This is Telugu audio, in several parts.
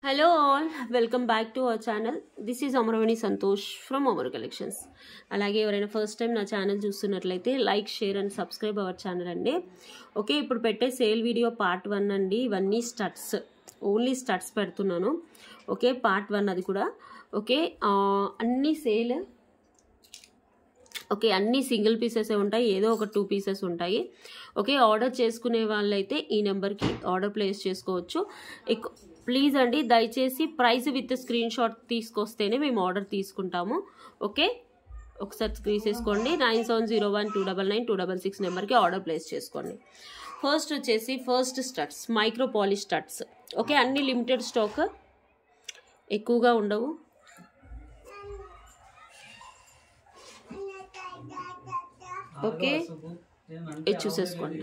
Hello all, welcome back to our channel. This is Amaravani Santosh from Amar Collections. అలాగే ఎవరైనా ఫస్ట్ టైం నా ఛానల్ చూస్తున్నట్లయితే like share and subscribe our channel అండి. ఓకే, ఇప్పుడు పెట్టే సేల్ వీడియో పార్ట్ 1 అండి. ఇవన్నీ స్టడ్స్, ఓన్లీ స్టడ్స్ పెడుతున్నాను. ఓకే, పార్ట్ 1 అది కూడా. ఓకే, అన్ని సేల్. ఓకే, అన్ని సింగిల్ పీసెస్ ఉంటాయి, ఏదో ఒక 2 పీసెస్ ఉంటాయి. ఓకే, ఆర్డర్ చేసుకునే వాళ్ళైతే ఈ నెంబర్కి ఆర్డర్ ప్లేస్ చేసుకోవచ్చు. ప్లీజ్ అండి, దయచేసి ప్రైస్ విత్ స్క్రీన్ షాట్ తీసుకొస్తేనే మేము ఆర్డర్ తీసుకుంటాము. ఓకే, ఒకసారి స్క్రీన్ చేసుకోండి. 9701299266 నెంబర్కి ఆర్డర్ ప్లేస్ చేసుకోండి. ఫస్ట్ వచ్చేసి first studs, micro polish studs. Okay, అన్ని లిమిటెడ్ స్టాక్, ఎక్కువగా ఉండవు. ఓకే, ఇది చూసేసుకోండి.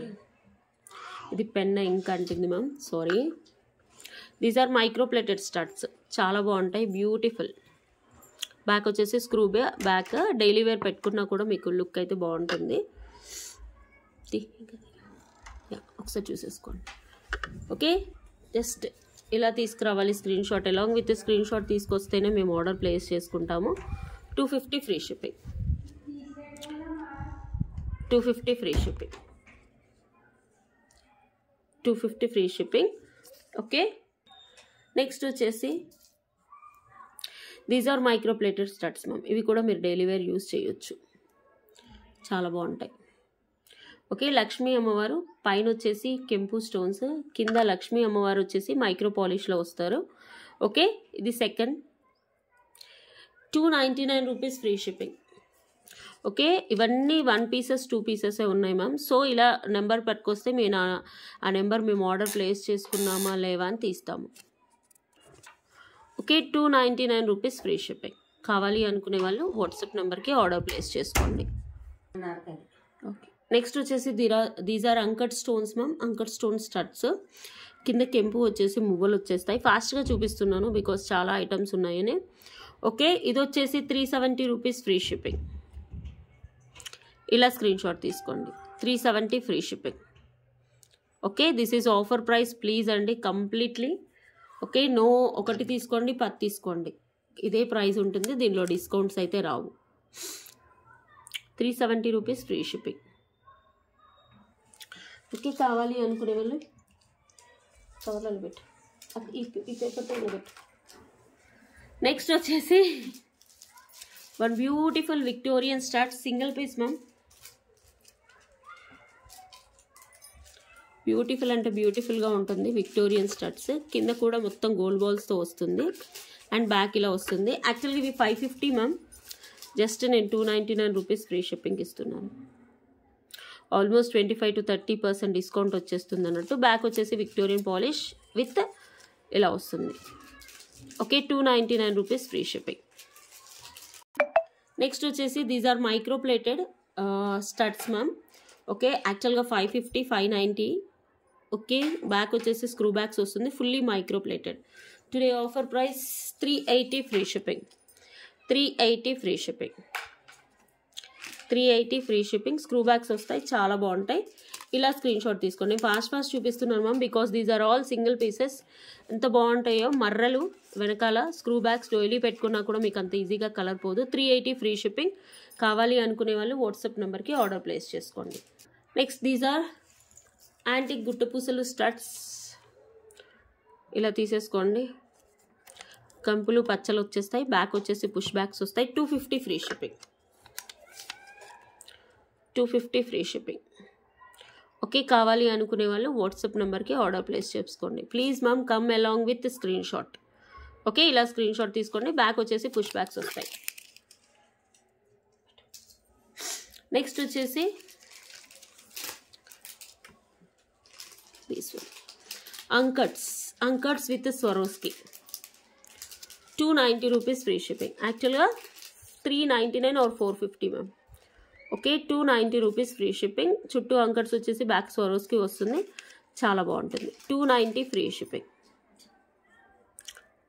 ఇది పెన్న ఇంకా అంటుంది ma'am, sorry. These are micro plated studs, చాలా బాగుంటాయి, బ్యూటిఫుల్. బ్యాక్ వచ్చేసి స్క్రూ బ్యాక్, డైలీ వేర్ పెట్టుకున్నా కూడా మీకు లుక్ అయితే బాగుంటుంది. ఒకసారి చూసేసుకోండి. ఓకే, జస్ట్ ఇలా తీసుకురావాలి screenshot. Along with screen shot తీసుకొస్తేనే మేము ఆర్డర్ ప్లేస్ చేసుకుంటాము. 250 free shipping, 250 free shipping, 250 free shipping. Okay, next వచ్చేసి these are micro plated studs ma'am. ఇవి కూడా మీరు డైలీ వేర్ యూజ్ చేయొచ్చు, చాలా బాగుంటాయి. ఓకే, లక్ష్మీ అమ్మవారు పైన వచ్చేసి కెంపు స్టోన్స్, కింద లక్ష్మీ అమ్మవారు వచ్చేసి మైక్రో పాలిష్లో వస్తారు. ఓకే, ఇది second, 299 rupees free shipping. Okay, ఇవన్నీ 1 పీసెస్ 2 పీసెస్ ఉన్నాయి మ్యామ్. సో ఇలా నెంబర్ పట్టుకొస్తే మేము ఆ నెంబర్ మేము ఆర్డర్ ప్లేస్ చేసుకున్నామా లేవా అని తీస్తాము. Okay, 299 rupees free shipping. కావాలి అనుకునే వాళ్ళు వాట్సాప్ నెంబర్కి ఆర్డర్ ప్లేస్ చేసుకోండి. ఓకే, నెక్స్ట్ వచ్చేసి these are uncut stones ma'am. Uncut stone studs, కింద కెంపు వచ్చేసి మువ్వలు వచ్చేస్తాయి. ఫాస్ట్గా చూపిస్తున్నాను బికాస్ చాలా ఐటమ్స్ ఉన్నాయని. ఓకే, ఇది వచ్చేసి 370 రూపీస్ ఫ్రీ షిప్పింగ్. ఇలా స్క్రీన్ షాట్ తీసుకోండి, 370 free shipping. Okay, this is offer price please అండి, కంప్లీట్లీ. ఓకే, నో ఒకటి తీసుకోండి 10 తీసుకోండి, ఇదే ప్రైస్ ఉంటుంది, దీనిలో డిస్కౌంట్స్ అయితే రావు. 370 రూపీస్ ఫ్రీ షిప్పింగ్. ఓకే, కావాలి అనుకునే వాళ్ళు కవర్లలో పెట్టు, ఈ పేపర్తో పెట్టు. నెక్స్ట్ వచ్చేసి one beautiful Victorian stud, single piece ma'am. Beautiful అంటే బ్యూటిఫుల్గా ఉంటుంది విక్టోరియన్ స్టడ్స్. కింద కూడా మొత్తం గోల్డ్ బాల్స్తో వస్తుంది అండ్ బ్యాక్ ఇలా వస్తుంది. యాక్చువల్గా ఇవి 550 మ్యామ్, జస్ట్ నేను 299 రూపీస్ ఫ్రీ షిప్పింగ్ ఇస్తున్నాను. ఆల్మోస్ట్ 25 to 30% డిస్కౌంట్ వచ్చేస్తుంది అన్నట్టు. బ్యాక్ వచ్చేసి విక్టోరియన్ పాలిష్ విత్ ఇలా వస్తుంది. Okay, 299 rupees free shipping. Next వచ్చేసి these are micro plated studs ma'am. Okay, యాక్చువల్గా 550, 590. ఓకే, బ్యాక్ వచ్చేసి స్క్రూ బ్యాక్స్ వస్తుంది, fully micro plated. Today offer price 380 free shipping, 380 free shipping, 380 free shipping. Screw backs వస్తాయి, చాలా బాగుంటాయి. ఇలా స్క్రీన్ షాట్ తీసుకోండి. ఫాస్ట్ చూపిస్తున్నాను ma'am because these are all single pieces. ఎంత బాగుంటాయో మర్రలు వెనకాల స్క్రూ బ్యాగ్స్ డైలీ పెట్టుకున్నా కూడా మీకు అంత ఈజీగా కలర్ పోదు. 380 ఫ్రీ షిప్పింగ్. కావాలి అనుకునే వాళ్ళు వాట్సాప్ నెంబర్కి ఆర్డర్ ప్లేస్ చేసుకోండి. నెక్స్ట్ దీస్ ఆర్ యాంటిక్ గుట్టపూసలు స్టడ్స్. ఇలా తీసేసుకోండి, కంపులు పచ్చలు వచ్చేస్తాయి. బ్యాక్ వచ్చేసి పుష్ బ్యాక్స్ వస్తాయి. 250 free shipping, 250 free shipping. Okay, కావాలి అనుకునే వాళ్ళు వాట్సాప్ నెంబర్కి ఆర్డర్ ప్లేస్ చేసుకోండి. Please ma'am come along with screen shot. Okay, ఇలా స్క్రీన్ షాట్ తీసుకోండి. బ్యాక్ వచ్చేసి పుష్ బ్యాక్స్ వస్తాయి. నెక్స్ట్ వచ్చేసి uncuts with Swarovski, 290 rupees free shipping. యాక్చువల్గా 399 or 450 ma'am. Okay, 290 rupees free shipping. చుట్టూ అంకట్స్ వచ్చేసి బ్యాక్ స్వరోస్కి వస్తుంది, చాలా బాగుంటుంది. 290 ఫ్రీ షిప్పింగ్.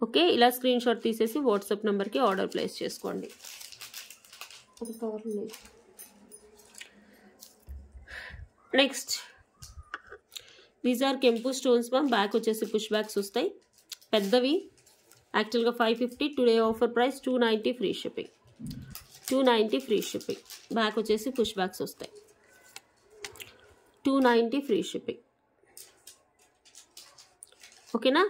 ఓకే, ఇలా స్క్రీన్ షాట్ తీసేసి వాట్సాప్ నెంబర్కి ఆర్డర్ ప్లేస్ చేసుకోండి. నెక్స్ట్ దీస్ ఆర్ కెంపు స్టోన్స్ మ్యామ్. బ్యాక్ వచ్చేసి పుష్ బ్యాక్స్ వస్తాయి, పెద్దవి యాక్చువల్గా 550, today offer price 290 free shipping. 290 free shipping. Back వచ్చేసి పుష్ బ్యాక్స్ వస్తాయి. 290 ఫ్రీ షిప్పింగ్. ఓకేనా?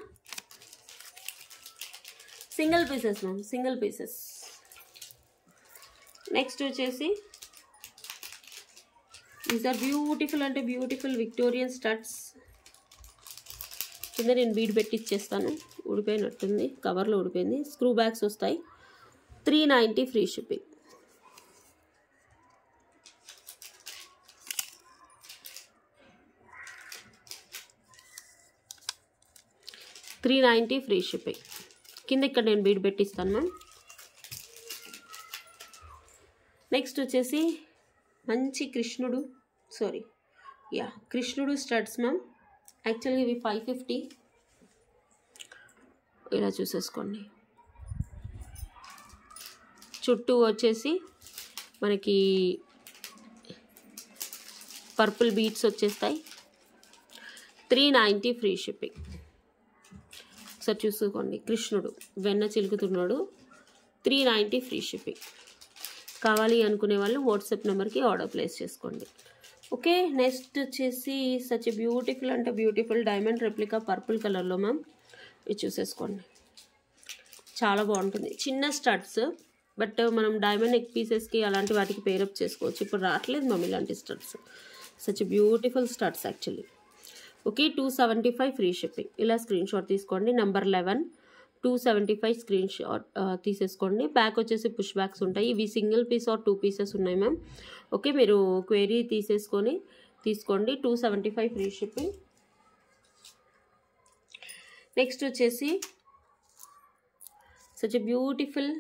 Single pieces ma'am, single pieces. Next వచ్చేసి దీస్ ఆర్ బ్యూటిఫుల్ అంటే బ్యూటిఫుల్ విక్టోరియన్ స్టడ్స్. కింద నేను బీడ్ పెట్టి ఇచ్చేస్తాను, ఊడిపోయినట్టుంది, కవర్లో ఊడిపోయింది. స్క్రూ బ్యాగ్స్ వస్తాయి. 390 ఫ్రీ షిప్పింగ్. 390 free shipping. కింద ఇక్కడ నేను బీడ్ పెట్టిస్తాను మ్యామ్. నెక్స్ట్ వచ్చేసి మంచి కృష్ణుడు స్టడ్స్ మ్యామ్. యాక్చువల్గా ఇవి 550. ఇలా చూసేసుకోండి. చుట్టూ వచ్చేసి మనకి పర్పుల్ బీట్స్ వచ్చేస్తాయి. 390 ఫ్రీ షిప్పింగ్. ఒకసారి చూసుకోండి, కృష్ణుడు వెన్న చిలుకుతున్నాడు. 390 ఫ్రీ షిప్పింగ్. కావాలి అనుకునే వాళ్ళు వాట్సాప్ నెంబర్కి ఆర్డర్ ప్లేస్ చేసుకోండి. ఓకే, నెక్స్ట్ వచ్చేసి సచ్ బ్యూటిఫుల్ అంటే బ్యూటిఫుల్ డైమండ్ రెప్లికా పర్పుల్ కలర్లో మ్యామ్. ఇది చూసేసుకోండి, చాలా బాగుంటుంది. చిన్న స్టడ్స్, బట్ మనం డైమండ్ నెక్ పీసెస్కి అలాంటి వాటికి పేరప్ చేసుకోవచ్చు. ఇప్పుడు రావట్లేదు మ్యామ్ ఇలాంటి studs. Such beautiful studs actually. Okay, 275 free shipping. ఇలా స్క్రీన్ షాట్ తీసుకోండి. నెంబర్ 11, 275 స్క్రీన్ షాట్ తీసేసుకోండి. బ్యాక్ వచ్చేసి పుష్ బ్యాక్స్ ఉంటాయి. ఇవి సింగిల్ పీస్ ఆర్ 2 పీసెస్ ఉన్నాయి మ్యామ్. ఓకే, మీరు క్వెరీ తీసుకోండి. 275 ఫ్రీ షిప్పింగ్. నెక్స్ట్ వచ్చేసి such beautiful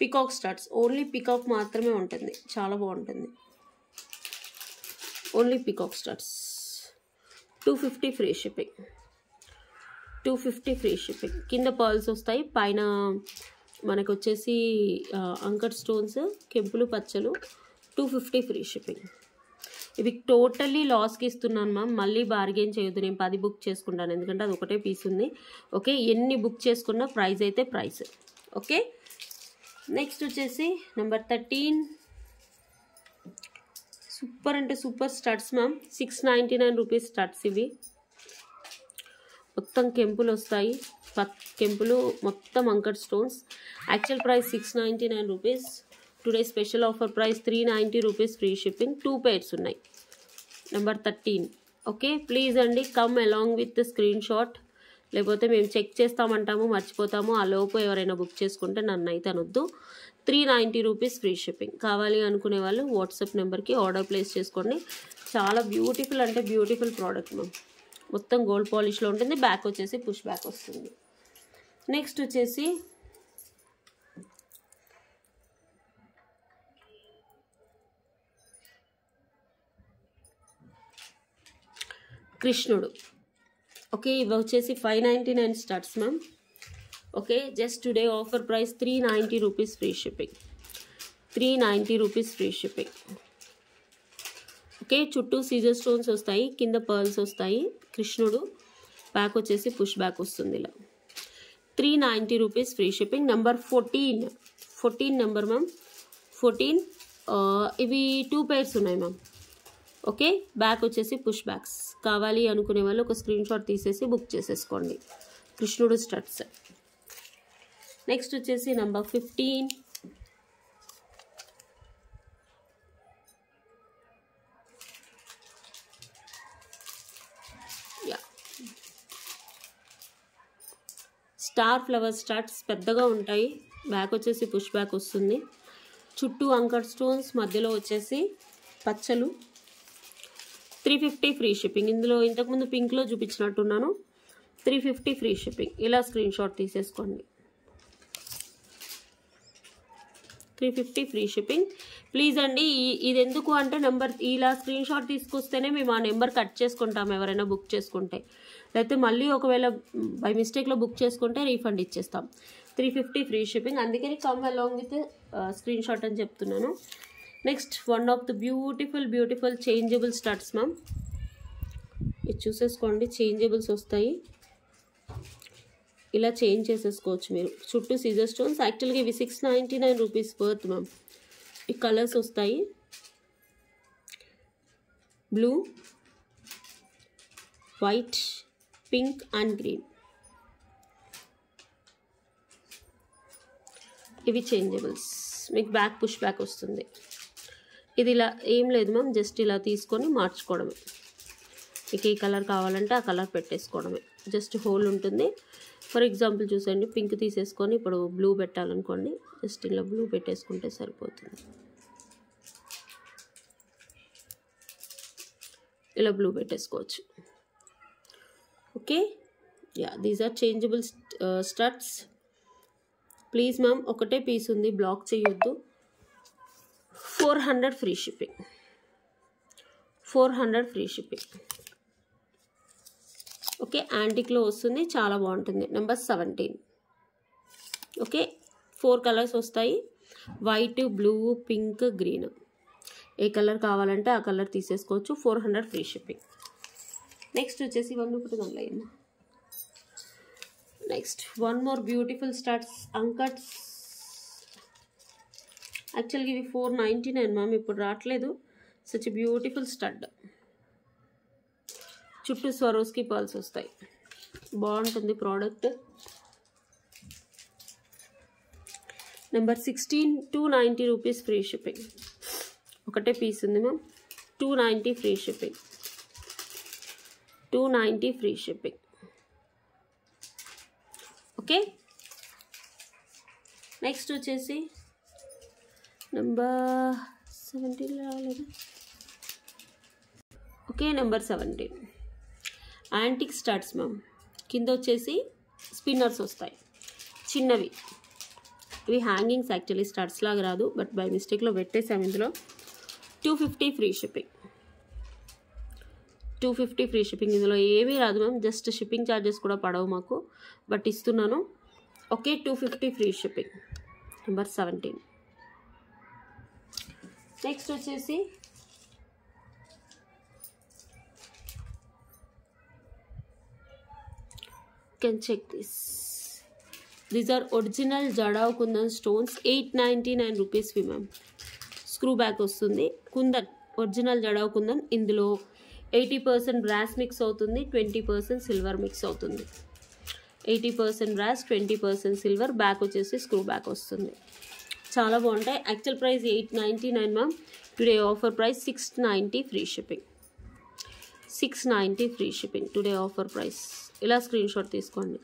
peacock studs. Only peacock మాత్రమే ఉంటుంది, చాలా బాగుంటుంది. Only peacock studs. 250 free shipping. 250 free shipping. కింద పర్ల్స్ వస్తాయి, పైన మనకు వచ్చేసి అంకర్ స్టోన్స్, కెంపులు పచ్చలు. 250 ఫ్రీ షిప్పింగ్. ఇవి టోటల్లీ లాస్కి ఇస్తున్నాను మ్యామ్. మళ్ళీ బార్గెన్ చేయొద్దు. నేను 10 బుక్ చేసుకుంటాను, ఎందుకంటే అది ఒకటే పీస్ ఉంది. ఓకే, ఎన్ని బుక్ చేసుకున్నా ప్రైస్ అయితే ప్రైస్. ఓకే, నెక్స్ట్ వచ్చేసి నెంబర్ 13. సూపర్ అంటే super studs ma'am. 699 rupees studs ఇవి. మొత్తం కెంపులు వస్తాయి, కెంపులు మొత్తం anchor stones. Actual price 699 rupees. Today special offer price 390 rupees free shipping. 2 pairs ఉన్నాయి. నెంబర్ 13. ఓకే, ప్లీజ్ అండి come along with screen shot. లేకపోతే మేము చెక్ చేస్తామంటాము, మర్చిపోతాము. ఆ లోపు ఎవరైనా బుక్ చేసుకుంటే నన్ను అయితే అనొద్దు. 390 రూపీస్ ఫ్రీ షిప్పింగ్. కావాలి అనుకునే వాళ్ళు వాట్సాప్ నెంబర్కి ఆర్డర్ ప్లేస్ చేసుకోండి. చాలా బ్యూటిఫుల్ అంటే బ్యూటిఫుల్ ప్రోడక్ట్ మ్యామ్. మొత్తం గోల్డ్ పాలిష్లో ఉంటుంది. బ్యాక్ వచ్చేసి పుష్ బ్యాక్ వస్తుంది. నెక్స్ట్ వచ్చేసి కృష్ణుడు. ఓకే, ఇవి వచ్చేసి 599 studs ma'am. Okay, just today offer price 390 rupees free shipping. 390 rupees free shipping. Okay, చుట్టూ సీజర్ స్టోన్స్ వస్తాయి, కింద పర్ల్స్ వస్తాయి. కృష్ణుడు బ్యాక్ వచ్చేసి పుష్ బ్యాక్ వస్తుంది. ఇలా 390 rupees free shipping. Number 14 number ma'am. 14. ఇవి 2 pairs ఉన్నాయి మ్యామ్. ఓకే, బ్యాక్ వచ్చేసి పుష్ బ్యాక్స్. కావాలి అనుకునే వాళ్ళు ఒక స్క్రీన్ షాట్ తీసేసి బుక్ చేసేసుకోండి. కృష్ణుడు స్టడ్స్. నెక్స్ట్ వచ్చేసి నెంబర్ 15. స్టార్ ఫ్లవర్ స్టడ్స్ పెద్దగా ఉంటాయి. బ్యాక్ వచ్చేసి పుష్ బ్యాక్ వస్తుంది. చుట్టూ అంకర్ స్టోన్స్, మధ్యలో వచ్చేసి పచ్చలు. 350 ఫ్రీ షిప్పింగ్. ఇందులో ఇంతకుముందు పింక్లో చూపించినట్టున్నాను. 350 ఫ్రీ షిప్పింగ్. ఇలా స్క్రీన్ షాట్ తీసేసుకోండి. 350 ఫ్రీ షిప్పింగ్. ప్లీజ్ అండి, ఇది ఎందుకు అంటే నెంబర్ ఇలా స్క్రీన్ షాట్ తీసుకొస్తేనే మేము ఆ నెంబర్ కట్ చేసుకుంటాం ఎవరైనా బుక్ చేసుకుంటే. లేకపోతే మళ్ళీ ఒకవేళ బై మిస్టేక్లో బుక్ చేసుకుంటే రీఫండ్ ఇచ్చేస్తాం. 350 ఫ్రీ షిప్పింగ్. అందుకని come along with screen shot అని చెప్తున్నాను. Next one of the beautiful changeable studs ma'am. ఇది చూసేసుకోండి, చేంజబుల్స్ వస్తాయి. ఇలా చేంజ్ చేసేసుకోవచ్చు మీరు. చుట్టూ సీజర్ స్టోన్స్. యాక్చువల్గా ఇవి 699 రూపీస్ వర్త్ మ్యామ్. ఈ కలర్స్ వస్తాయి, blue, white, pink and green. ఇవి చేంజబుల్స్. మీకు బ్యాక్ పుష్ బ్యాక్ వస్తుంది. ఇది ఇలా ఏం లేదు మ్యామ్, జస్ట్ ఇలా తీసుకొని మార్చుకోవడమే. మీకు ఏ కలర్ కావాలంటే ఆ కలర్ పెట్టేసుకోవడమే. జస్ట్ హోల్ ఉంటుంది. ఫర్ ఎగ్జాంపుల్ చూసండి, పింక్ తీసేసుకొని ఇప్పుడు బ్లూ పెట్టాలనుకోండి, జస్ట్ ఇలా బ్లూ పెట్టేసుకుంటే సరిపోతుంది. ఇలా బ్లూ పెట్టేసుకోవచ్చు. Okay, yeah, these are changeable studs. Please ma'am, ఒకటే పీస్ ఉంది, బ్లాక్ చేయొద్దు. 400 free shipping. 400 free shipping. Okay, యాంటిక్లో వస్తుంది, చాలా బాగుంటుంది. నెంబర్ 17. ఓకే, 4 కలర్స్ వస్తాయి, వైట్, బ్లూ, పింక్, గ్రీన్. ఏ కలర్ కావాలంటే ఆ కలర్ తీసేసుకోవచ్చు. 400 ఫ్రీ షిప్పింగ్. నెక్స్ట్ వచ్చేసి ఇవన్నీ ఒకటి గమలేయమ్మా. Next one more beautiful studs, uncuts. యాక్చువల్గా ఇవి 499 మ్యామ్, ఇప్పుడు రావట్లేదు. Such beautiful stud. చుట్టూ స్వరోస్కి పర్ల్స్ వస్తాయి, బాగుంటుంది product. Number 16, 290 rupees free shipping. ఒకటే పీస్ ఉంది ma'am, 290 free shipping. 290 free shipping. Okay, next వచ్చేసి నెంబర్ 17 రాలేదు. Okay, number 17 antique studs ma'am. కింద వచ్చేసి స్పిన్నర్స్ వస్తాయి, చిన్నవి. ఇవి హ్యాంగింగ్స్, యాక్చువల్లీ స్టడ్స్ లాగా రాదు, బట్ బై మిస్టేక్లో పెట్టేసాము ఇందులో. 250 ఫ్రీ షిప్పింగ్. 250 free shipping. ఇందులో ఏమీ రాదు మ్యామ్, జస్ట్ షిప్పింగ్ ఛార్జెస్ కూడా పడవు మాకు, బట్ ఇస్తున్నాను. Okay, 250 free shipping. Number 17. Next వచ్చేసి can check this. These are original Jadao Kundan stones. 899 rupees we ma'am. Screw back వస్తుంది. కుందన్, ఒరిజినల్ జడావ్ కుందన్. ఇందులో 80% బ్రాస్ మిక్స్ అవుతుంది, 20% సిల్వర్ మిక్స్ అవుతుంది. 80% బ్రాస్, 20% సిల్వర్. బ్యాక్ వచ్చేసి స్క్రూ బ్యాక్ వస్తుంది. చాలా బాగుంటాయి. Actual price 899 ma'am. Today offer price 690 free shipping. 690 free shipping today offer price. ఇలా స్క్రీన్ షాట్ తీసుకోండి.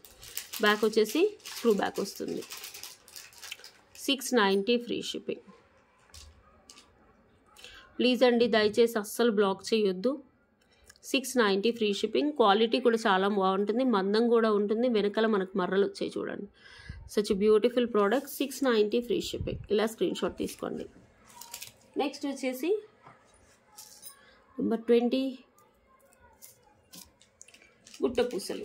బ్యాక్ వచ్చేసి స్క్రూ బ్యాక్ వస్తుంది. 690 ఫ్రీ షిప్పింగ్. ప్లీజ్ అండి, దయచేసి అస్సలు బ్లాక్ చేయొద్దు. 690 ఫ్రీ షిప్పింగ్. క్వాలిటీ కూడా చాలా బాగుంటుంది, మందం కూడా ఉంటుంది. వెనకాల మనకు మర్రలు వచ్చాయి చూడండి. Such beautiful product. 690 free shipping. ఇలా స్క్రీన్ షాట్ తీసుకోండి. నెక్స్ట్ వచ్చేసి నెంబర్ 20 గుట్టపూసలు.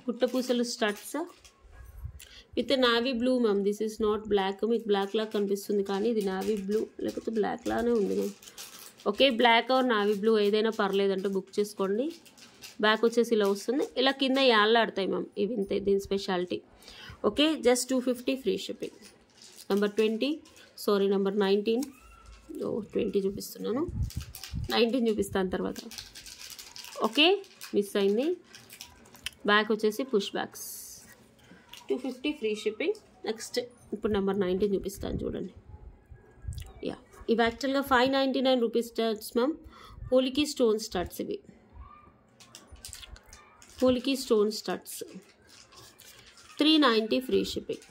గుట్టపూసలు studs with navy blue ma'am. This is not black. మీకు బ్లాక్ లాగా కనిపిస్తుంది కానీ ఇది నావీ బ్లూ, లేకపోతే బ్లాక్ లానే ఉంది ma'am. Okay, black or navy blue ఏదైనా పర్లేదంటే బుక్ చేసుకోండి. బ్యాక్ వచ్చేసి ఇలా వస్తుంది. ఇలా కింద యాళ్ళాడతాయి మ్యామ్. ఇవి ఇంతే దీని speciality. Okay, just 250 free shipping. Number 20, sorry number 19. 20 చూపిస్తున్నాను, 19 చూపిస్తాను తర్వాత. ఓకే, మిస్ అయింది. బ్యాక్ వచ్చేసి push backs. 250 free shipping. Next ఇప్పుడు నెంబర్ 19 చూపిస్తాను చూడండి. యా, ఇవి యాక్చువల్గా 599 rupees studs ma'am. Polki stone studs ఇవి. Polki stone studs. 390 free shipping.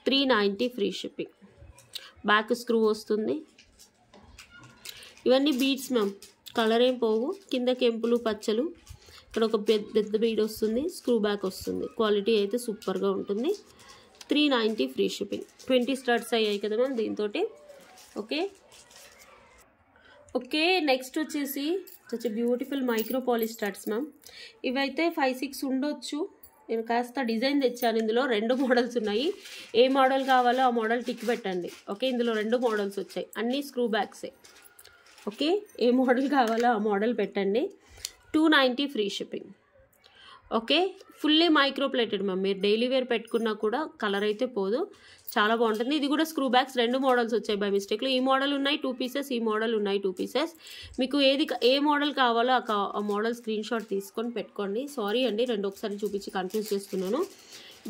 390 free shipping. Back screw వస్తుంది. ఇవన్నీ బీడ్స్ మ్యామ్, కలర్ ఏం పోవు. కింద కెంపులు పచ్చలు, ఇక్కడ ఒక పెద్ద బీడ్ వస్తుంది, స్క్రూ బ్యాక్ వస్తుంది. క్వాలిటీ అయితే సూపర్గా ఉంటుంది. 390 ఫ్రీ షిప్పింగ్. 20 స్టార్ట్స్ అయ్యాయి కదా మ్యామ్ దీంతో. ఓకే ఓకే, నెక్స్ట్ వచ్చేసి such beautiful micro polish starts ma'am. ఇవైతే 5-6 ఉండొచ్చు. నేను కాస్త డిజైన్ తెచ్చాను. ఇందులో 2 మోడల్స్ ఉన్నాయి. ఏ మోడల్ కావాలో ఆ మోడల్ టిక్ పెట్టండి. ఓకే, ఇందులో 2 మోడల్స్ వచ్చాయి, అన్నీ స్క్రూ బ్యాక్సే. ఓకే, ఏ మోడల్ కావాలో ఆ మోడల్ పెట్టండి. 290 free shipping. Okay, fully micro plated ma'am. మీరు డైలీ వేర్ పెట్టుకున్నా కూడా కలర్ అయితే పోదు, చాలా బాగుంటుంది. ఇది కూడా స్క్రూ బ్యాగ్స్ 2 మోడల్స్ వచ్చాయి బై మిస్టేక్లో. ఈ మోడల్ ఉన్నాయి 2 పీసెస్, ఈ మోడల్ ఉన్నాయి 2 పీసెస్. మీకు ఏ మోడల్ కావాలో ఆ మోడల్ స్క్రీన్ షాట్ తీసుకొని పెట్టుకోండి. సారీ అండి, 2 ఒకసారి చూపించి కన్ఫ్యూజ్ చేస్తున్నాను.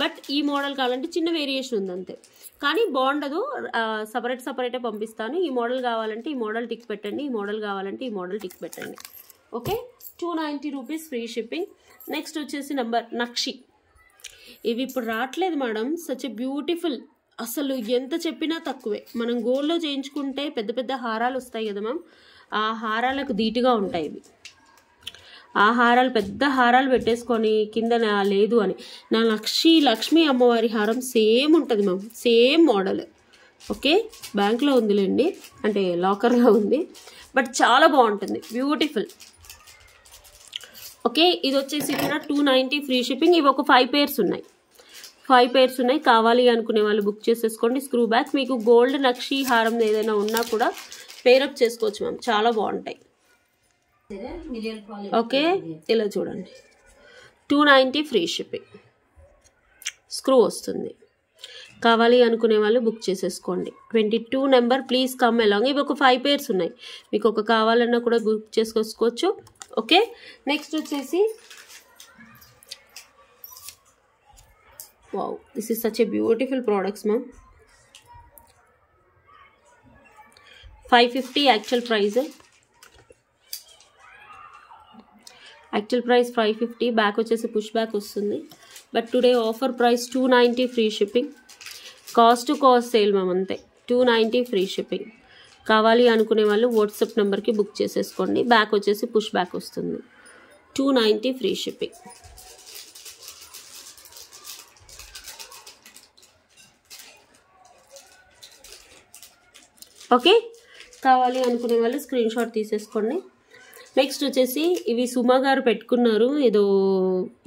బట్ ఈ మోడల్ కావాలంటే చిన్న వేరియేషన్ ఉంది అంతే, కానీ బాగుండదు. సపరేటే పంపిస్తాను. ఈ మోడల్ కావాలంటే ఈ మోడల్ టిక్ పెట్టండి, ఈ మోడల్ కావాలంటే ఈ మోడల్ టిక్ పెట్టండి. Okay, 290 rupees free shipping. Next వచ్చేసి నెంబర్ నక్షి. ఇవి ఇప్పుడు రావట్లేదు మేడం. సచ్ ఎ బ్యూటిఫుల్, అసలు ఎంత చెప్పినా తక్కువే. మనం గోల్డ్లో చేయించుకుంటే పెద్ద పెద్ద హారాలు వస్తాయి కదా మ్యామ్, ఆ హారాలకు ధీటుగా ఉంటాయి ఇవి. ఆ హారాలు పెద్ద హారాలు పెట్టేసుకొని కింద లేదు అని, నా లక్ష్మీ అమ్మవారి హారం సేమ్ ఉంటుంది మ్యామ్, సేమ్ మోడల్. ఓకే, బ్యాంక్లో ఉందిలేండి, అంటే లాకర్లో ఉంది, బట్ చాలా బాగుంటుంది, బ్యూటిఫుల్. ఓకే, ఇది వచ్చేసి కూడా 290 ఫ్రీ షిప్పింగ్. ఇవి ఒక 5 పేర్స్ ఉన్నాయి, 5 పేర్స్ ఉన్నాయి. కావాలి అనుకునే వాళ్ళు బుక్ చేసేసుకోండి. స్క్రూ బ్యాగ్ మీకు గోల్డ్ నక్షి హారం ఏదైనా ఉన్నా కూడా పేరప్ చేసుకోవచ్చు మ్యామ్, చాలా బాగుంటాయి. ఓకే, ఇలా చూడండి, 290 ఫ్రీ షిప్పింగ్, స్క్రూ వస్తుంది. కావాలి అనుకునే వాళ్ళు బుక్ చేసేసుకోండి. 22 నెంబర్, ప్లీజ్ కమ్ అలాంగ్. ఇవి ఒక 5 పేర్స్ ఉన్నాయి, మీకు ఒక కావాలన్నా కూడా బుక్ చేసుకోవచ్చు. ఓకే, నెక్స్ట్ వచ్చేసి wow, this is such a beautiful products ma'am. 550 actual price, 550. Back వచ్చేసి పుష్ బ్యాక్ వస్తుంది, but today offer price 290 free shipping. Cost to cost sale ma'am, అంతే. 290 ఫ్రీ షిప్పింగ్. కావాలి అనుకునే వాళ్ళు వాట్సాప్ నెంబర్కి బుక్ చేసేసుకోండి. బ్యాక్ వచ్చేసి పుష్ బ్యాక్ వస్తుంది, 290 ఫ్రీ షిప్పింగ్. ఓకే, కావాలి అనుకునే వాళ్ళు స్క్రీన్ షాట్ తీసేసుకోండి. నెక్స్ట్ వచ్చేసి ఇవి సుమా గారు పెట్టుకున్నారు ఏదో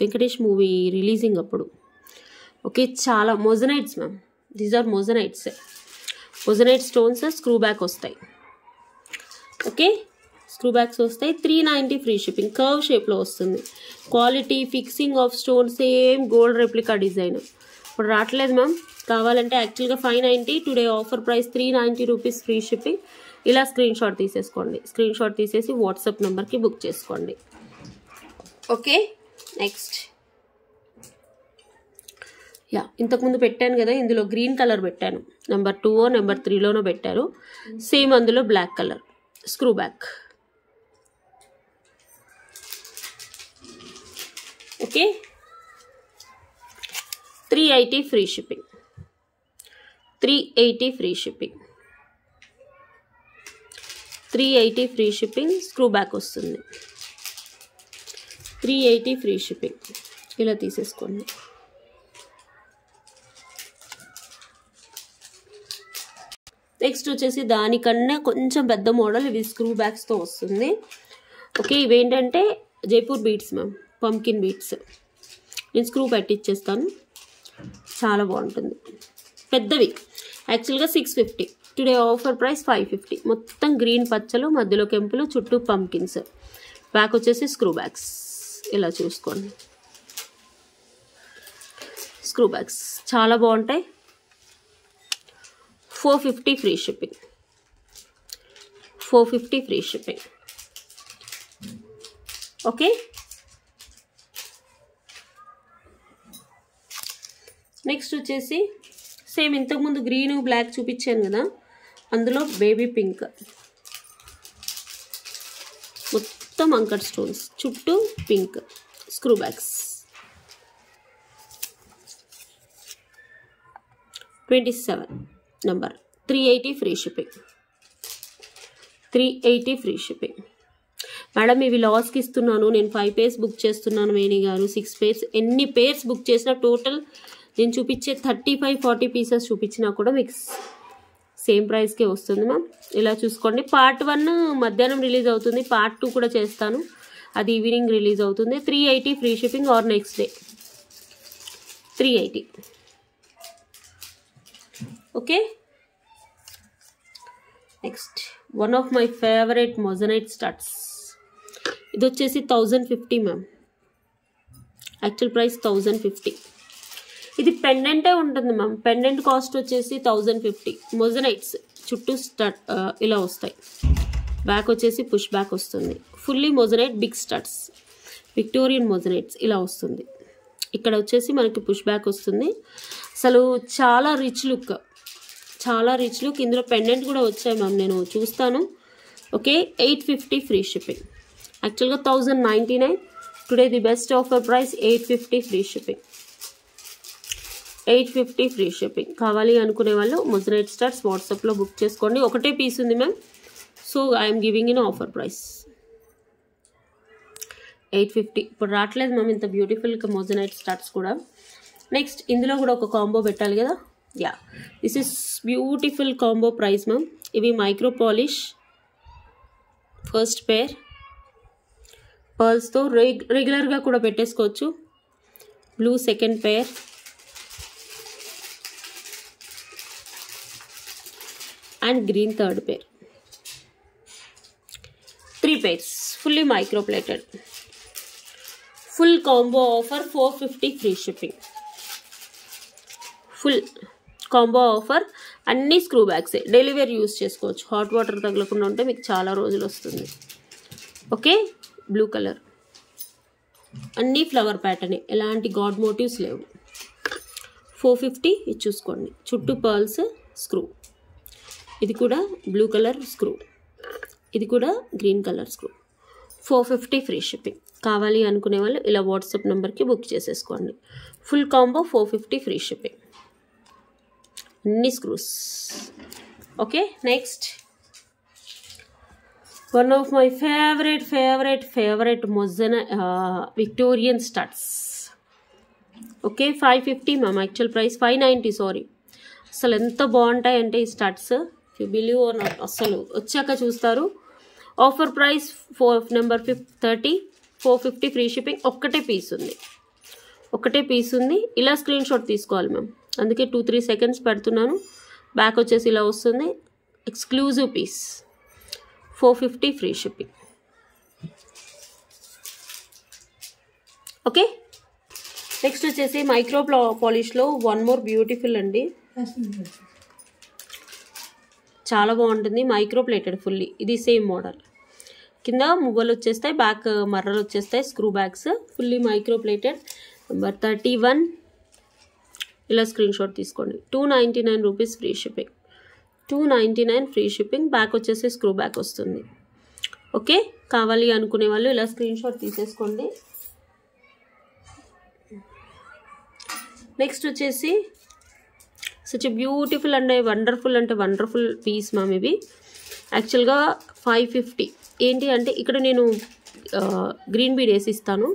వెంకటేష్ మూవీ రిలీజింగ్ అప్పుడు. ఓకే, చాలా moissanites ma'am, these are moissanites. Moissanite stones screw back వస్తాయి. ఓకే, స్క్రూ బ్యాక్స్ వస్తాయి. 390 ఫ్రీ షిప్పింగ్. కర్వ్ షేప్లో వస్తుంది. Quality, fixing of stone same gold replica design. ఇప్పుడు రావట్లేదు మ్యామ్, కావాలంటే యాక్చువల్గా 590, today offer price 390 rupees free shipping. ఇలా స్క్రీన్ షాట్ తీసేసుకోండి. స్క్రీన్ షాట్ తీసేసి వాట్సాప్ నెంబర్కి బుక్ చేసుకోండి. ఓకే, నెక్స్ట్ యా, ఇంతకుముందు పెట్టాను కదా, ఇందులో గ్రీన్ కలర్ పెట్టాను. నెంబర్ 2 నెంబర్ 3లోనో పెట్టారు. సేమ్ అందులో black colour screw back. Okay, 380 free shipping. 380 free shipping. 380 free shipping. Screw back వస్తుంది. 380 ఫ్రీ షిప్పింగ్. ఇలా తీసేసుకోండి. నెక్స్ట్ వచ్చేసి దానికన్నా కొంచెం పెద్ద మోడల్, ఇవి స్క్రూ బ్యాగ్స్తో వస్తుంది. ఓకే, ఇవేంటంటే Jaipur beats ma'am, pumpkin beats. నేను స్క్రూ పెట్టిచ్చేస్తాను, చాలా బాగుంటుంది. పెద్దవి యాక్చువల్గా 650, టుడే ఆఫర్ ప్రైస్ 550. మొత్తం గ్రీన్ పచ్చలు, మధ్యలో కెంపులు, చుట్టూ పంకిన్స్. బ్యాక్ వచ్చేసి స్క్రూ బ్యాగ్స్, ఇలా చూసుకోండి. స్క్రూ బ్యాగ్స్ చాలా బాగుంటాయి. 450 free shipping. 450 free shipping. Okay, next వచ్చేసి సేమ్ ఇంతకుముందు గ్రీన్ బ్లాక్ చూపించాను కదా, అందులో బేబీ పింక్. మొత్తం అంకర్ స్టోన్స్, చుట్టూ pink. Screw bags 27 number. 380 free shipping. 380 free shipping. Madam ఇవి లాస్కి ఇస్తున్నాను, నేను 5 పేర్స్ బుక్ చేస్తున్నాను వేణి గారు, 6 పేర్స్. ఎన్ని పేర్స్ బుక్ చేసినా టోటల్ నేను చూపించే 35-40 పీసెస్ చూపించినా కూడా మీకు సేమ్ ప్రైస్కే వస్తుంది మ్యామ్. ఇలా చూసుకోండి. పార్ట్ 1 మధ్యాహ్నం రిలీజ్ అవుతుంది, పార్ట్ 2 కూడా చేస్తాను, అది ఈవినింగ్ రిలీజ్ అవుతుంది. 380 free shipping or next day. 380. Okay, next one of my favourite moissanite studs. ఇది వచ్చేసి 1050 మ్యామ్. Actual price 1050. ఇది పెండెంటే ఉంటుంది మ్యామ్. పెండెంట్ కాస్ట్ వచ్చేసి 1050. మొజనైట్స్ చుట్టూ ఇలా వస్తాయి. బ్యాక్ వచ్చేసి పుష్ బ్యాక్ వస్తుంది. Fully moissanite big studs, Victorian moissanites ఇలా వస్తుంది. ఇక్కడ వచ్చేసి మనకి పుష్ బ్యాక్ వస్తుంది. అసలు చాలా రిచ్ లుక్, చాలా రిచ్ లుక్. ఇందులో పెండెంట్ కూడా వచ్చాయి మ్యామ్, నేను చూస్తాను. Okay, 850 free shipping. యాక్చువల్గా 1099. Today the best offer price 850 free shipping. 850 free shipping. కావాలి అనుకునే వాళ్ళు మొజనైట్ స్టార్స్ వాట్సాప్లో బుక్ చేసుకోండి. ఒకటే పీస్ ఉంది ma'am, so I'm giving in offer price 850. ఇప్పుడు రావట్లేదు మ్యామ్ ఇంత బ్యూటిఫుల్గా మొజనైట్ స్టార్స్ కూడా. నెక్స్ట్ ఇందులో కూడా ఒక కాంబో పెట్టాలి కదా. Yeah, this is beautiful combo price ma'am. ఇవి మైక్రో పాలిష్ ఫస్ట్ పేర్ పర్ల్స్తో రెగ్యులర్గా కూడా పెట్టేసుకోవచ్చు. Blue second pair, and green third pair. 3 pairs fully microplated. Full combo offer 450 free shipping. Full combo offer. అన్ని స్క్రూ బ్యాగ్సే, డైలీ వేర్ యూస్ చేసుకోవచ్చు. హాట్ వాటర్ తగలకుండా ఉంటే మీకు చాలా రోజులు వస్తుంది. ఓకే, బ్లూ కలర్, అన్ని ఫ్లవర్ ప్యాటర్న్, ఎలాంటి గాడ్ మోటివ్స్ లేవు. 450. ఇది చూసుకోండి, చుట్టూ పర్ల్స్ స్క్రూ. ఇది కూడా బ్లూ కలర్ స్క్రూ, ఇది కూడా green colour screw. 450 free shipping. కావాలి అనుకునే వాళ్ళు ఇలా వాట్సాప్ నెంబర్కి బుక్ చేసేసుకోండి. ఫుల్ కాంబో 450 ఫ్రీ షిప్పింగ్, అన్ని screws. Okay, next one of my favourite Victorian studs. Okay, 550 ma'am. Actual price 590. Sorry, అసలు ఎంత బాగుంటాయంటే ఈ studs, you believe are not. అసలు వచ్చాక చూస్తారు. Offer price number 30. 450 free shipping. ఒక్కటే పీస్ ఉంది. ఇలా స్క్రీన్ షాట్ తీసుకోవాలి మ్యామ్, అందుకే 2-3 సెకండ్స్ పెడుతున్నాను. బ్యాక్ వచ్చేసి ఇలా వస్తుంది. Exclusive piece. 450 free shipping. Okay, next వచ్చేసి మైక్రో పాలిష్లో వన్ మోర్ బ్యూటిఫుల్ అండి, చాలా బాగుంటుంది. Micro plated fully. ఇది సేమ్ మోడల్, కింద మువ్వలు వచ్చేస్తాయి, బ్యాక్ మర్రలు వచ్చేస్తాయి, screw bags. Fully micro plated. Number 31. ఇలా స్క్రీన్ షాట్ తీసుకోండి. 299 rupees free shipping. 299 free shipping. Back వచ్చేసి స్క్రూ బ్యాక్ వస్తుంది. ఓకే, కావాలి అనుకునే వాళ్ళు ఇలా స్క్రీన్ షాట్ తీసేసుకోండి. నెక్స్ట్ వచ్చేసి such beautiful and wonderful piece ma'am. ఇవి యాక్చువల్గా 550. ఏంటి అంటే ఇక్కడ నేను గ్రీన్ బీడ్ వేసి ఇస్తాను,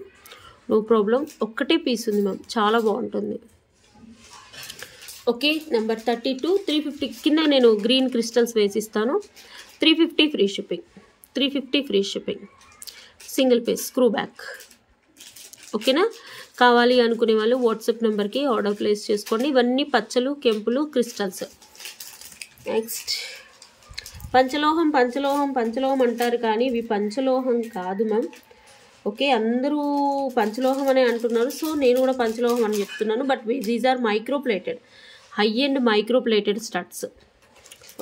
నో ప్రాబ్లం. ఒక్కటే పీస్ ఉంది మ్యామ్, చాలా బాగుంటుంది. Okay, number 32. 350 కింద నేను గ్రీన్ క్రిస్టల్స్ వేసిస్తాను. 350 free shipping. 350 free shipping. Single piece screw back. ఓకేనా, కావాలి అనుకునే వాళ్ళు వాట్సాప్ నెంబర్కి ఆర్డర్ ప్లేస్ చేసుకోండి. ఇవన్నీ పచ్చలు, కెంపులు, క్రిస్టల్స్. నెక్స్ట్ పంచలోహం అంటారు, కానీ ఇవి పంచలోహం కాదు మ్యామ్. ఓకే, అందరూ పంచలోహం అనే అంటున్నారు, సో నేను కూడా పంచలోహం అని చెప్తున్నాను. But these are microplated, high and microplated studs.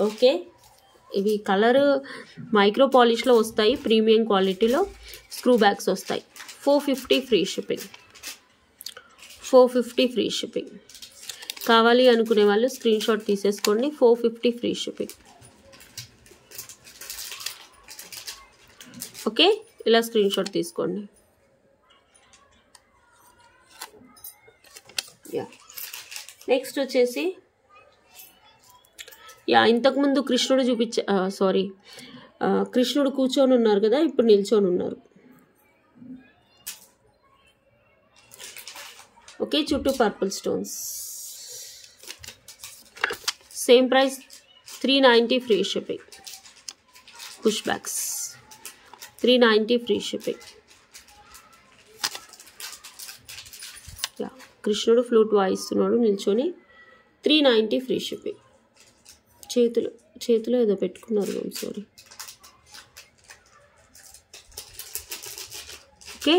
Okay, ఇవి కలర్ మైక్రో పాలిష్లో వస్తాయి, ప్రీమియం క్వాలిటీలో. స్క్రూ బ్యాగ్స్ వస్తాయి. 450 ఫ్రీ షిప్పింగ్. 450 free shipping. కావాలి అనుకునే వాళ్ళు స్క్రీన్ షాట్ తీసేసుకోండి. 450 ఫ్రీ షిప్పింగ్. ఓకే, ఇలా స్క్రీన్ షాట్ తీసుకోండి. యా, నెక్స్ట్ వచ్చేసి ఇంతకుముందు కృష్ణుడు కృష్ణుడు కూర్చొని ఉన్నారు కదా, ఇప్పుడు నిల్చొని ఉన్నారు. ఓకే, చుట్టూ purple stones. Same price 390 free shipping. Push backs 390 free shipping. కృష్ణుడు ఫ్లూట్ వాయిస్తున్నాడు నిల్చొని. 390 ఫ్రీ షిప్పింగ్. చేతిలో ఏదో పెట్టుకున్నారు ma'am, sorry. Okay,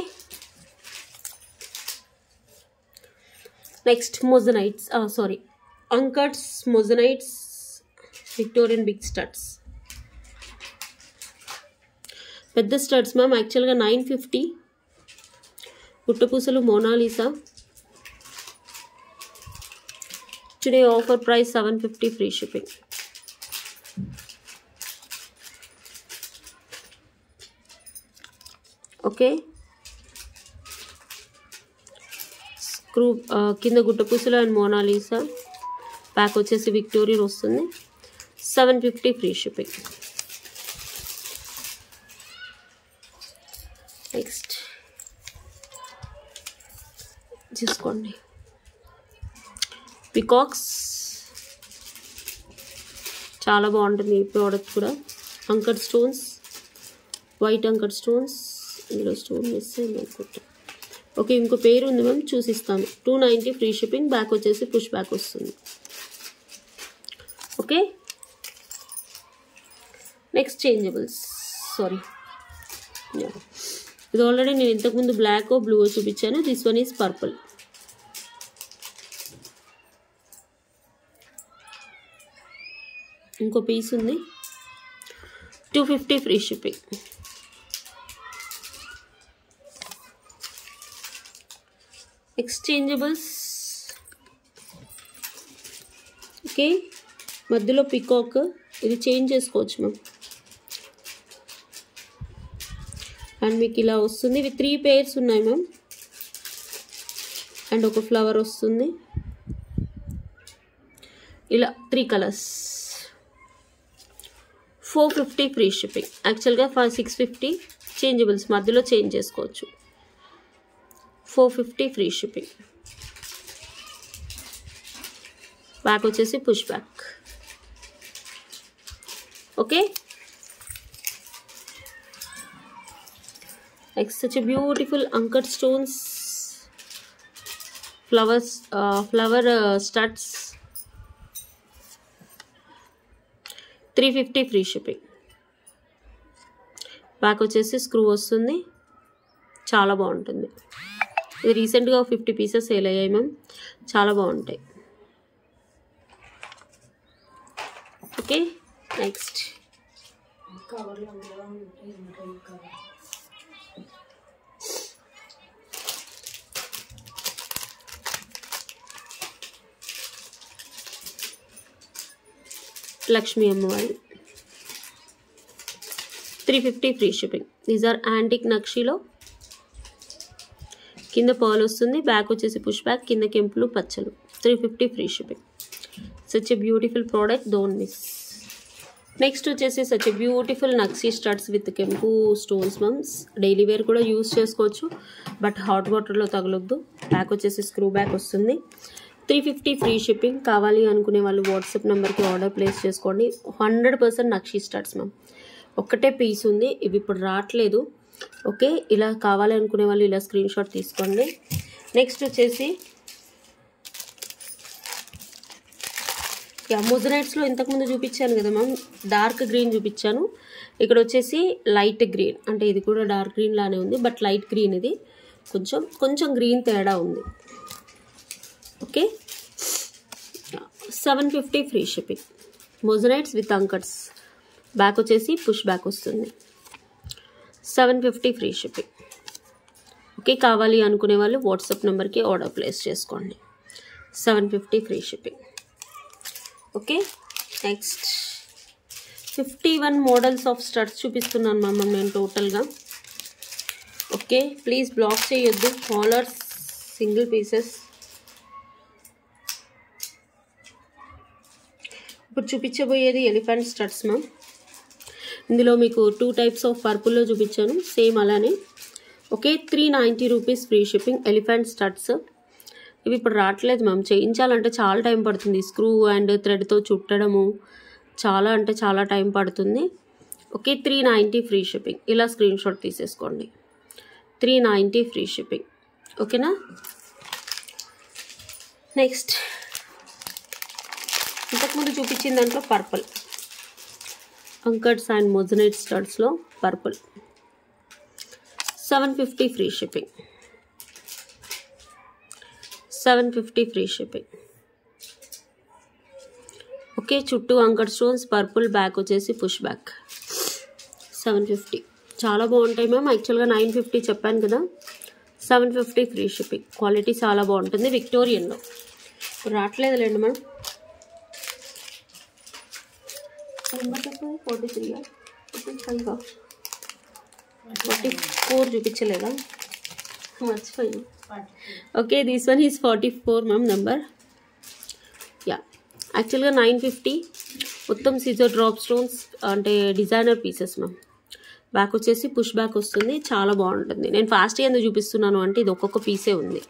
next moissanites, sorry uncuts moissanites Victorian big studs. పెద్ద స్టడ్స్ మ్యామ్ యాక్చువల్గా 950. గుట్టపూసలు Mona Lisa. Today offer price 750 free shipping. Okay, screw కింద గుట్టపూసలు అండ్ మోనాలిసా. బ్యాక్ వచ్చేసి విక్టోరియన్ వస్తుంది. 750 ఫ్రీ షిప్పింగ్. నెక్స్ట్ చూసుకోండి పికాక్స్, చాలా బాగుంటుంది ఈ ప్రోడక్ట్ కూడా. Anchor stones, white anchor stones. ఇందులో స్టోన్ మిస్ అయింది అనుకుంటా. ఓకే, ఇంకో పేరు ఉంది మ్యామ్, చూసిస్తాను. 290 free shipping. బ్యాక్ వచ్చేసి పుష్ బ్యాక్ వస్తుంది. Okay, next changeables. సారీ, ఇది ఆల్రెడీ నేను ఇంతకుముందు బ్లాక్ బ్లూ చూపించాను. This one is purple. ఇంకో పీస్ ఉంది. 250 ఫ్రీ షిప్పింగ్. ఎక్స్చేంజబుల్స్. ఓకే, మధ్యలో పికాక్. ఇది చేంజ్ చేసుకోవచ్చు మ్యామ్. అండ్ మీకు ఇలా వస్తుంది. ఇవి 3 పేర్స్ ఉన్నాయి మ్యామ్. అండ్ ఒక ఫ్లవర్ వస్తుంది. ఇలా 3 కలర్స్. 450 free shipping. యాక్చువల్గా 650. చేంజబుల్స్ మధ్యలో చేంజ్ చేసుకోవచ్చు. 450 ఫ్రీ షిప్పింగ్. బ్యాక్ వచ్చేసి push back. Okay, next such a beautiful anchored stones, flower studs. 350 free shipping. Back వచ్చేసి స్క్రూ వస్తుంది. చాలా బాగుంటుంది. ఇది రీసెంట్గా 50 పీసెస్ సేల్ అయ్యాయి మ్యామ్. చాలా బాగుంటాయి. ఓకే, నెక్స్ట్ లక్ష్మీ అమ్మవారి. 350 free shipping. These are antique నక్షిలో. కింద పర్ల్ వస్తుంది. బ్యాక్ వచ్చేసి పుష్ బ్యాక్. కింద కెంపులు పచ్చలు. 350 free shipping. Such a beautiful product, don't miss. Next వచ్చేసి సచ్ ఎ బ్యూటిఫుల్ నక్సీ స్టడ్స్ విత్ కెంపు స్టోన్స్ మమ్స్. డైలీ వేర్ కూడా యూస్ చేసుకోవచ్చు, బట్ హాట్ వాటర్లో తగలొద్దు. బ్యాక్ వచ్చేసి స్క్రూ బ్యాక్ వస్తుంది. 350 ఫ్రీ షిప్పింగ్. కావాలి అనుకునే వాళ్ళు వాట్సాప్ నెంబర్కి ఆర్డర్ ప్లేస్ చేసుకోండి. 100% నక్షీ స్టడ్స్ మ్యామ్. ఒక్కటే పీస్ ఉంది, ఇవి ఇప్పుడు రావట్లేదు. ఓకే, ఇలా కావాలి అనుకునే వాళ్ళు ఇలా స్క్రీన్ షాట్ తీసుకోండి. నెక్స్ట్ వచ్చేసి మొజనైట్స్లో ఇంతకుముందు చూపించాను కదా మ్యామ్, డార్క్ గ్రీన్ చూపించాను. ఇక్కడ వచ్చేసి లైట్ గ్రీన్, అంటే ఇది కూడా డార్క్ గ్రీన్ లానే ఉంది, బట్ లైట్ గ్రీన్. ఇది కొంచెం గ్రీన్ తేడా ఉంది. Okay, 750 free shipping. మొజనైట్స్ with అంకట్స్. Back వచ్చేసి పుష్ బ్యాక్ వస్తుంది. 750 ఫ్రీ షిప్పింగ్. ఓకే, కావాలి అనుకునే వాళ్ళు వాట్సాప్ నెంబర్కి ఆర్డర్ ప్లేస్ చేసుకోండి. 750 free shipping. Okay, next 51 models of studs చూపిస్తున్నాను మ్యామ్ నేను టోటల్గా. ఓకే, ప్లీజ్ బ్లాక్ చేయొద్దు. Colours single pieces. ఇప్పుడు చూపించబోయేది ఎలిఫెంట్ స్టడ్స్ మ్యామ్. ఇందులో మీకు 2 టైప్స్ ఆఫ్ పర్పుల్లో చూపించాను, సేమ్ అలానే. Okay, 390 rupees free shipping. Elephant studs. ఇవి ఇప్పుడు రావట్లేదు మ్యామ్. చేయించాలంటే చాలా టైం పడుతుంది. స్క్రూ అండ్ థ్రెడ్తో చుట్టడము చాలా అంటే చాలా టైం పడుతుంది. Okay, 390 free shipping. ఇలా స్క్రీన్ షాట్ తీసేసుకోండి. 390 ఫ్రీ షిప్పింగ్. ఓకేనా. నెక్స్ట్ ఇంతకుముందు చూపించిన దాంట్లో పర్పుల్ అంకర్స్ అండ్ మొజనైట్ స్టడ్స్లో purple. 750 free shipping. 750 free shipping. Okay, చుట్టూ అంకర్ స్టోన్స్, పర్పుల్, బ్యాక్ వచ్చేసి పుష్ బ్యాక్. 750 చాలా బాగుంటాయి మ్యామ్. యాక్చువల్గా 950 చెప్పాను కదా. 750 ఫ్రీ షిప్పింగ్. క్వాలిటీ చాలా బాగుంటుంది. విక్టోరియన్లో రావట్లేదు లేండి మ్యామ్. 43 44 చూపించలేదా, మర్చిపోయింది. Okay, this one is 44 ma'am number. Yeah, యాక్చువల్గా 950 మొత్తం సిజర్ డ్రాప్ స్టోన్స్ అంటే డిజైనర్ పీసెస్ మ్యామ్. బ్యాక్ వచ్చేసి పుష్ బ్యాక్ వస్తుంది, చాలా బాగుంటుంది. నేను ఫాస్ట్గా ఎందుకు చూపిస్తున్నాను అంటే ఇది ఒక్కొక్క పీసే ఉంది.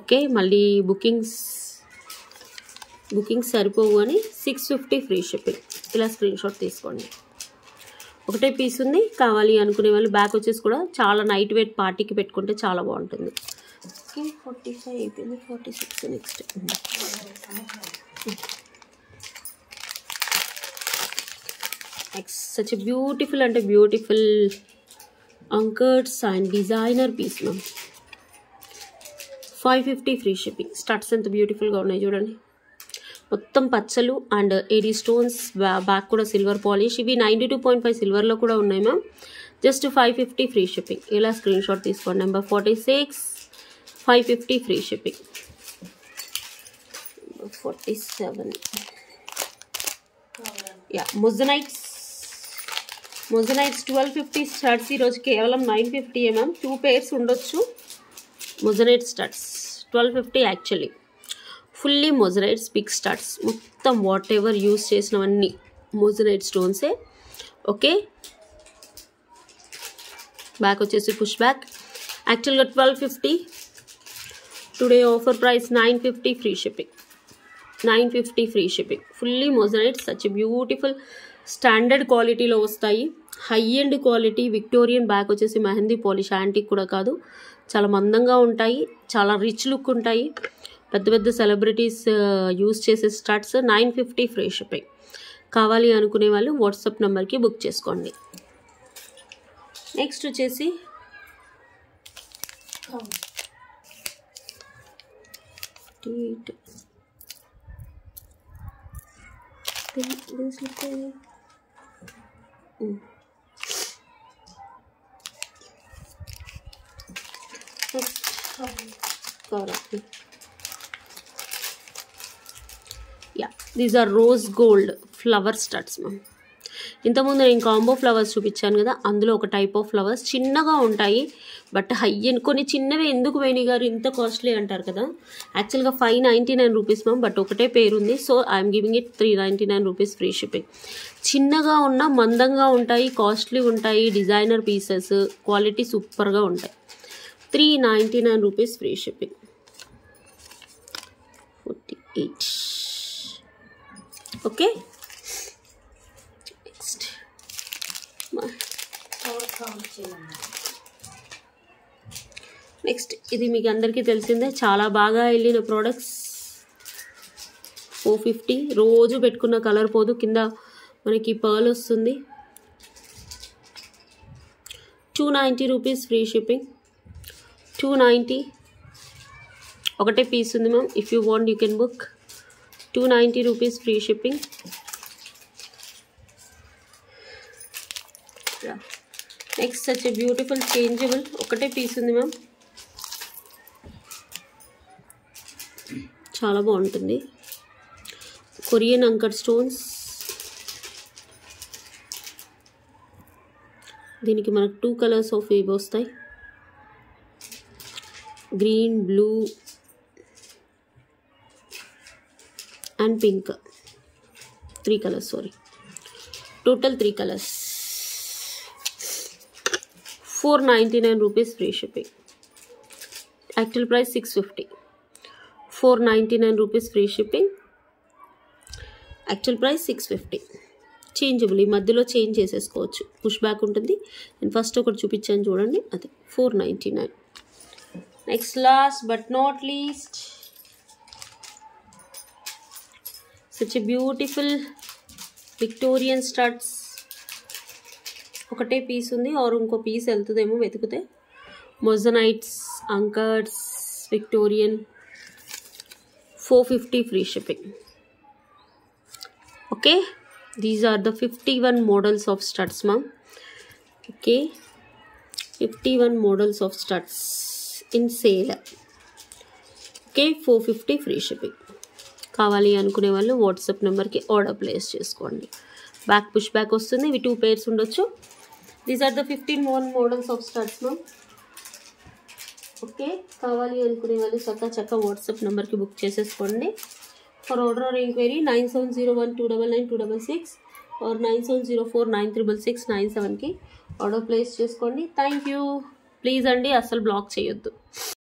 ఓకే, మళ్ళీ బుకింగ్స్ సరిపోవు అని 650 ఫ్రీ షిప్పింగ్. ఇలా స్క్రీన్ షాట్ తీసుకోండి. ఒకటే పీస్ ఉంది, కావాలి అనుకునే వాళ్ళు. బ్యాక్ వచ్చేసి కూడా చాలా నైట్ వెయిట్ పార్టీకి పెట్టుకుంటే చాలా బాగుంటుంది. ఓకే, 45 అయిపోయింది. 46 నెక్స్ట్. సచ్ బ్యూటిఫుల్ అంటే beautiful uncuts and designer piece ma'am. 550 free shipping. Studs ఎంత బ్యూటిఫుల్గా ఉన్నాయి చూడండి. మొత్తం పచ్చలు అండ్ ఏడీ స్టోన్స్, బ్యాక్ కూడా సిల్వర్ పాలిష్. ఇవి 92.5 సిల్వర్లో కూడా ఉన్నాయి మ్యామ్. Just 550 free shipping. ఇలా స్క్రీన్ షాట్ తీసుకోండి. Number 46 550 free shipping. 47 yeah, moissanites 1250 studs. ఈరోజు కేవలం 950 మ్యామ్. 2 pairs ఉండొచ్చు. Moissanite studs 1250 actually. Fully moissanites big studs. మొత్తం వాట్ ఎవర్ యూస్ చేసినవన్నీ మొజనైట్ స్టోన్సే. ఓకే, బ్యాక్ వచ్చేసి పుష్ బ్యాక్. యాక్చువల్గా 1250, today offer price 950 free shipping. 950 free shipping. Fully moissanite, such beautiful standard క్వాలిటీలో వస్తాయి. High end quality. Victorian. Back వచ్చేసి మెహందీ పాలిష్, యాంటిక్ కూడా కాదు. చాలా మందంగా ఉంటాయి, చాలా రిచ్ లుక్ ఉంటాయి. పెద్ద పెద్ద సెలబ్రిటీస్ యూస్ చేసే స్టడ్స్. 950 free shipping. కావాలి అనుకునే వాళ్ళు వాట్సాప్ నెంబర్కి బుక్ చేసుకోండి. నెక్స్ట్ వచ్చేసి ya, these are rose gold flower studs ma'am. ఇంతకుముందు నేను కాంబో ఫ్లవర్స్ చూపించాను కదా, అందులో ఒక టైప్ ఆఫ్ ఫ్లవర్స్ చిన్నగా ఉంటాయి. బట్ హై అండ్ కొన్ని చిన్నవి ఎందుకు వేణి గారు ఇంత కాస్ట్లీ అంటారు కదా. యాక్చువల్గా 599 రూపీస్ మ్యామ్. బట్ ఒకటే పేరు ఉంది, so I'm giving it 399 rupees free shipping. చిన్నగా ఉన్న మందంగా ఉంటాయి, కాస్ట్లీ ఉంటాయి, డిజైనర్ పీసెస్, క్వాలిటీ సూపర్గా ఉంటాయి. 399 rupees free shipping. 48. Okay, next ఇది మీకు అందరికీ తెలిసిందే, చాలా బాగా వెళ్ళిన ప్రోడక్ట్స్. 450. రోజు పెట్టుకున్న కలర్ పోదు. కింద మనకి పర్ల్ వస్తుంది. 290 రూపీస్ ఫ్రీ షిప్పింగ్. 290. ఒకటే పీస్ ఉంది ma'am. If you want you can book. 290 rupees free shipping. Next such beautiful changeable. ఒకటే పీస్ ఉంది మ్యామ్. చాలా బాగుంటుంది. Korean anchor stones. దీనికి మనకు 2 కలర్స్ ఆఫ్ ఇవి వస్తాయి. Green, blue and pink. 3 colours, sorry, total 3 colours. 499 rupees free shipping. Actual price 650. 499 rupees free shipping. Actual price 650. Changeable. ఈ మధ్యలో చేంజ్ చేసేసుకోవచ్చు. పుష్ బ్యాక్ ఉంటుంది. నేను ఫస్ట్ ఒకటి చూపించాను చూడండి, అదే 499. Next last but not least, such a beautiful Victorian studs. ఒకటే పీస్ ఉంది, ఆర్ ఇంకో పీస్ వెళ్తుందేమో వెతికితే. Moissanites, uncuts, Victorian 450 free shipping. Okay, these are the 51 models of studs, ma'am. Okay, 51 models of studs in sale. Okay, 450 free shipping. కావాలి అనుకునే వాళ్ళు వాట్సాప్ నెంబర్కి ఆర్డర్ ప్లేస్ చేసుకోండి. బ్యాక్ పుష్ బ్యాక్ వస్తుంది. ఇవి 2 pairs ఉండొచ్చు. These are the 15 models of studs ma'am. Okay, కావాలి అనుకునే వాళ్ళు చక్క వాట్సాప్ నెంబర్కి బుక్ చేసేసుకోండి. For order or enquiry 9701299266 or 9704966697కి ఆర్డర్ ప్లేస్ చేసుకోండి. Thank you. ప్లీజ్ అండి, అస్సలు బ్లాక్ చేయొద్దు.